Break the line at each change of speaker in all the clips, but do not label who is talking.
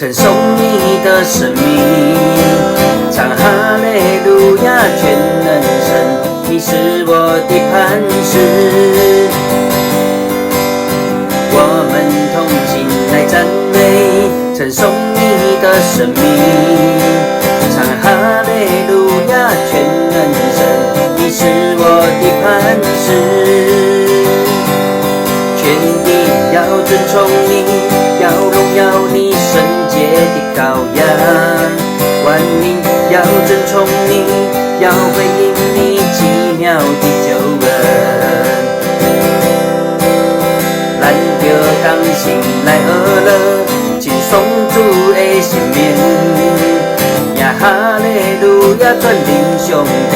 称颂你的生命，唱哈利路亚，全能神，你是我的磐石。我们同心来赞美，称颂你的生命，唱哈利路亚，全能神，你是我的磐石。全地要尊崇你，要荣耀你圣洁的羔羊，万民要尊崇你，要回应你奇妙的救恩。咱着同心来贺乐，称颂主的生命，呀哈利路亚，全能上帝，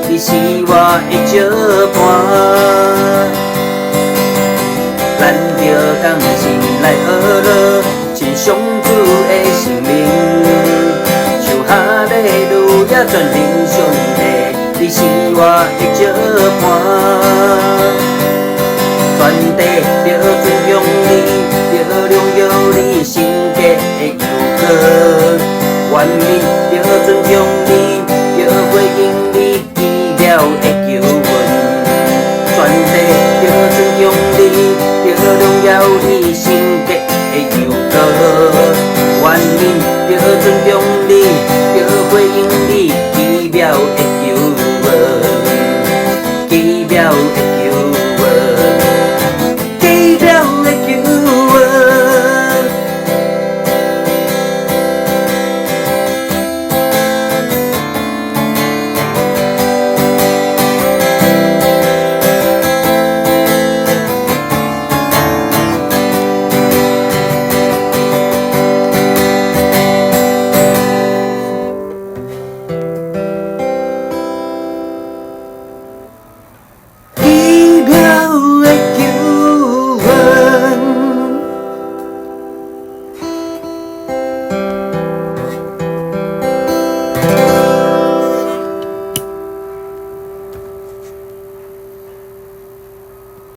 你是我的照伴。咱着同心来贺乐，称颂主的生命，唱哈利路亚，全能上帝，你是我的照伴。全地着尊荣你，着荣耀你圣洁的救恩，万民着尊荣你。